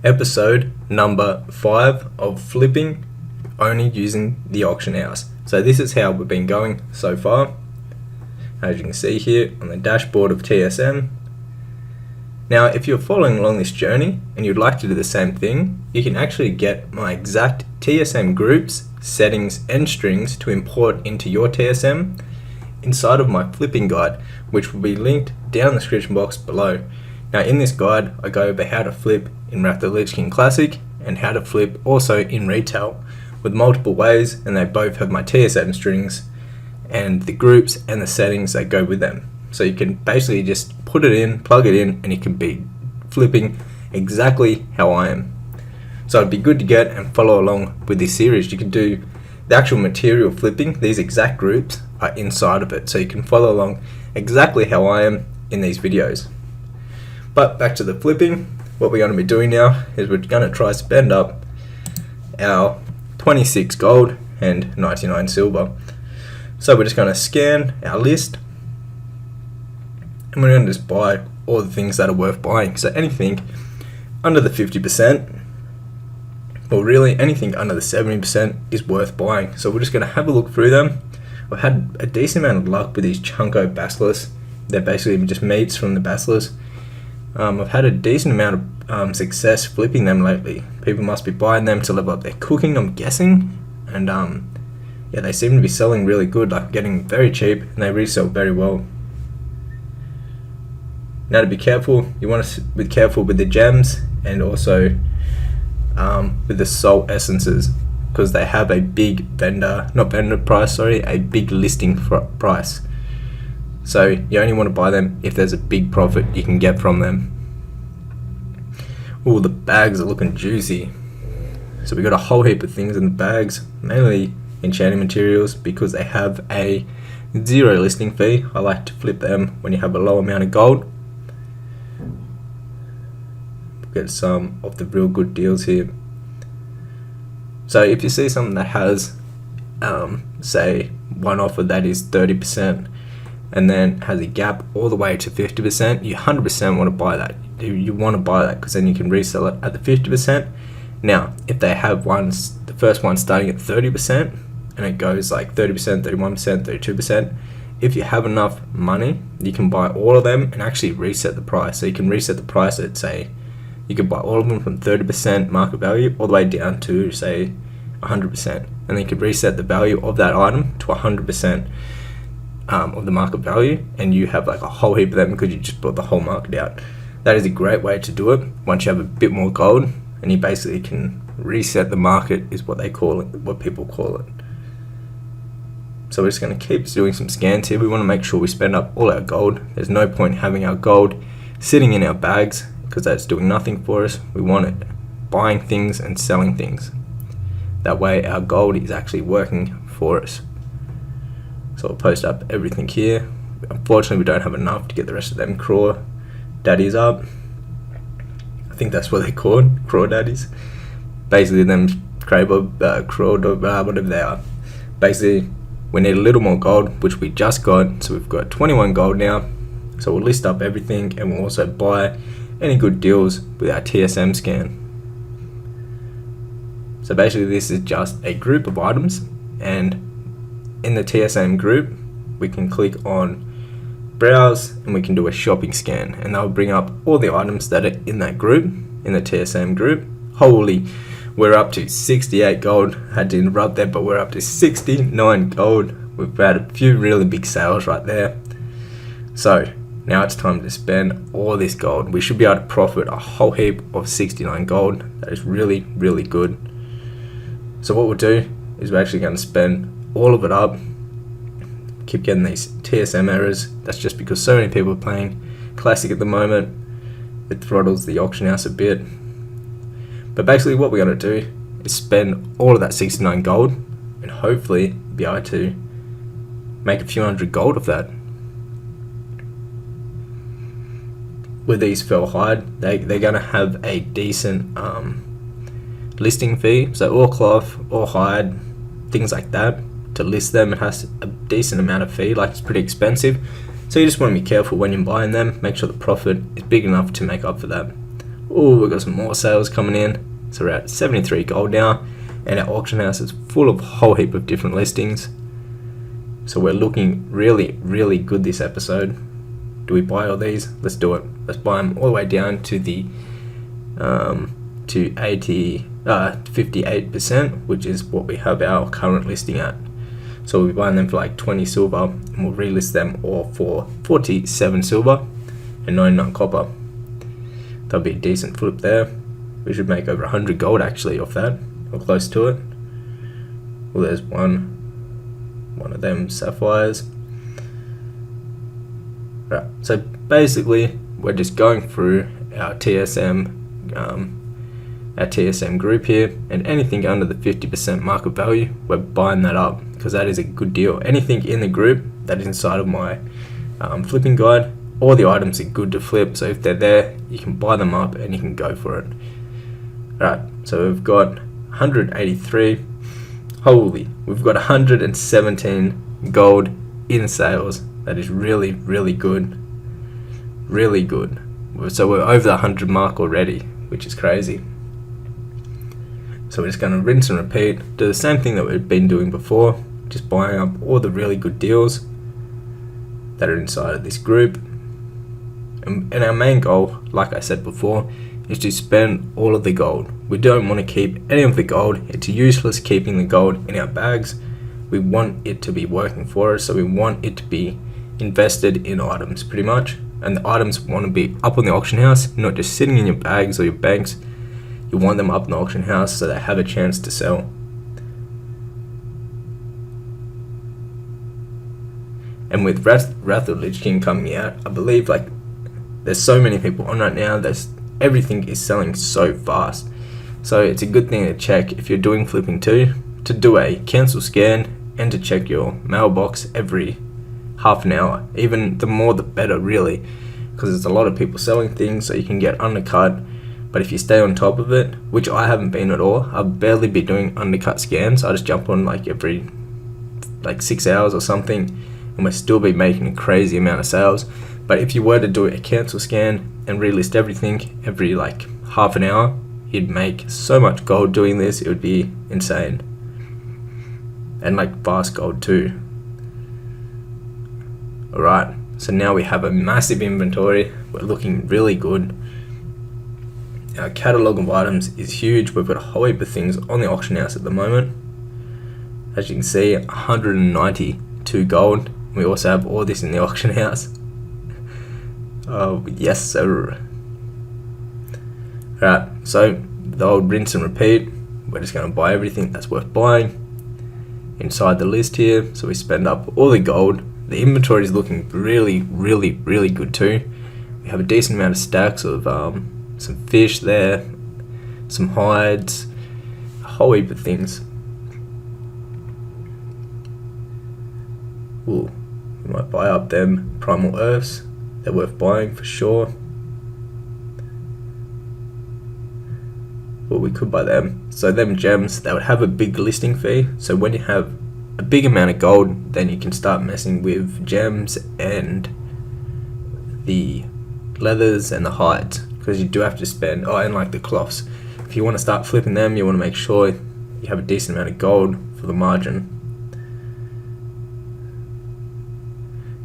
episode number 5 of flipping only using the auction house. So this is how we've been going so far, as you can see here on the dashboard of TSM. Now if you're following along this journey and you'd like to do the same thing, you can actually get my exact TSM groups, settings and strings to import into your TSM inside of my flipping guide, which will be linked down in the description box below. Now in this guide I go over how to flip in WotLK Classic and how to flip also in retail with multiple ways, and they both have my TSM strings and the groups and the settings that go with them. So you can basically just put it in, plug it in, and you can be flipping exactly how I am. So it'd be good to get and follow along with this series. You can do the actual material flipping, these exact groups are inside of it, so you can follow along exactly how I am in these videos. But back to the flipping, what we're going to be doing now is we're going to try to spend up our 26 gold and 99 silver. So we're just going to scan our list and we're going to just buy all the things that are worth buying. So anything under the 50%, or really anything under the 70% is worth buying. So we're just going to have a look through them. I've had a decent amount of luck with these Chunko basilisks. They're basically just meats from the basilisks. I've had a decent amount of success flipping them lately. People must be buying them to level up their cooking, I'm guessing. And yeah, they seem to be selling really good, like getting very cheap, and they resell very well. Now to be careful, you want to be careful with the gems and also with the salt essences, because they have a big a big listing price. So you only want to buy them if there's a big profit you can get from them. Oh, the bags are looking juicy. So we got a whole heap of things in the bags, mainly enchanting materials, because they have a 0 listing fee. I like to flip them when you have a low amount of gold. Get some of the real good deals here. So if you see something that has say one offer that is 30% and then has a gap all the way to 50%, you 100% want to buy that. You want to buy that because then you can resell it at the 50%. Now if they have the first one starting at 30% and it goes like 30%, 31%, 32%, if you have enough money you can buy all of them and actually reset the price. So you can reset the price at, say, you could buy all of them from 30% market value all the way down to, say, 100%, and then you could reset the value of that item to 100% of the market value, and you have like a whole heap of them because you just bought the whole market out. That is a great way to do it once you have a bit more gold, and you basically can reset the market, is what they call it, what people call it. So we're just going to keep doing some scans here. We want to make sure we spend up all our gold. There's no point having our gold sitting in our bags, because that's doing nothing for us. We want it buying things and selling things. That way our gold is actually working for us. So I'll post up everything here. Unfortunately we don't have enough to get the rest of them craw daddies up. I think that's what they're called, craw daddies. Basically them craw whatever they are. Basically we need a little more gold, which we just got. So we've got 21 gold now. So we'll list up everything and we'll also buy any good deals with our TSM scan. So basically this is just a group of items, and in the TSM group we can click on browse and we can do a shopping scan, and that'll bring up all the items that are in that group, in the TSM group. Holy, we're up to 68 gold. I had to interrupt there, but we're up to 69 gold. We've had a few really big sales right there. So now it's time to spend all this gold. We should be able to profit a whole heap of 69 gold. That is really, really good. So what we'll do is we're actually going to spend all of it up. Keep getting these TSM errors. That's just because so many people are playing Classic at the moment. It throttles the auction house a bit. But basically what we're going to do is spend all of that 69 gold and hopefully be able to make a few hundred gold of that. With these fell hide, they're going to have a decent listing fee. So all cloth, all hide, things like that, to list them, it has a decent amount of fee, like it's pretty expensive. So you just want to be careful when you're buying them, make sure the profit is big enough to make up for that. Oh, we've got some more sales coming in. So we're at 73 gold now, and our auction house is full of a whole heap of different listings. So we're looking really, really good this episode. Do we buy all these? Let's do it. Let's buy them all the way down to the to 58%, which is what we have our current listing at. So we'll be buying them for like 20 silver, and we'll relist them all for 47 silver and 99 copper. That'll be a decent flip there. We should make over 100 gold actually off that, or close to it. Well, there's one of them sapphires. Right, so basically we're just going through our TSM group here, and anything under the 50% market value, we're buying that up because that is a good deal. Anything in the group that is inside of my flipping guide, all the items are good to flip, so if they're there, you can buy them up and you can go for it. Alright, so we've got 183. Holy, we've got 117 gold in sales. That is really, really good. Really good. So we're over the 100 mark already, which is crazy. So we're just going to rinse and repeat, do the same thing that we've been doing before, just buying up all the really good deals that are inside of this group. And our main goal, like I said before, is to spend all of the gold. We don't want to keep any of the gold. It's useless keeping the gold in our bags. We want it to be working for us, so we want it to be invested in items pretty much. And the items want to be up on the auction house, not just sitting in your bags or your banks. You want them up in the auction house so they have a chance to sell. And with Wrath of Lich King coming out, I believe like there's so many people on right now, everything is selling so fast. So it's a good thing to check if you're doing flipping too, to do a cancel scan and to check your mailbox every half an hour. Even the more the better really, because there's a lot of people selling things, so you can get undercut. But if you stay on top of it, which I haven't been at all, I'll barely be doing undercut scans. I just jump on like every 6 hours or something, and we'll still be making a crazy amount of sales. But if you were to do a cancel scan and relist everything every like half an hour, you'd make so much gold doing this, it would be insane. And like fast gold too. Alright, so now we have a massive inventory. We're looking really good. Our catalogue of items is huge. We've got a whole heap of things on the auction house at the moment. As you can see, 192 gold. We also have all this in the auction house. Oh, yes sir. Right, so the old rinse and repeat. We're just going to buy everything that's worth buying inside the list here. So we spend up all the gold. The inventory is looking really, really, really good too. We have a decent amount of stacks of some fish there, some hides, a whole heap of things. Ooh, we might buy up them primal earths. They're worth buying for sure. Well, we could buy them. So them gems, they would have a big listing fee. So when you have a big amount of gold, then you can start messing with gems and the leathers and the hides, because you do have to spend, and like the cloths. If you want to start flipping them, you want to make sure you have a decent amount of gold for the margin.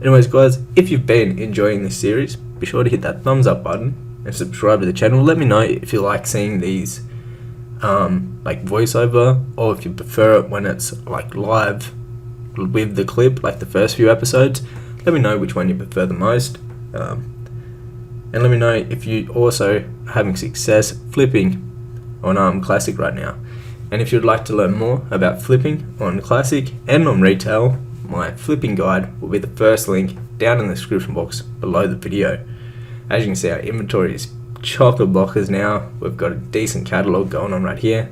Anyways guys, if you've been enjoying this series, be sure to hit that thumbs up button and subscribe to the channel. Let me know if you like seeing these like voiceover, or if you prefer it when it's like live with the clip, like the first few episodes. Let me know which one you prefer the most, and let me know if you also are having success flipping on Classic right now. And if you'd like to learn more about flipping on Classic and on retail, my flipping guide will be the first link down in the description box below the video. As you can see, our inventory is chock-a-blockers now. We've got a decent catalogue going on right here.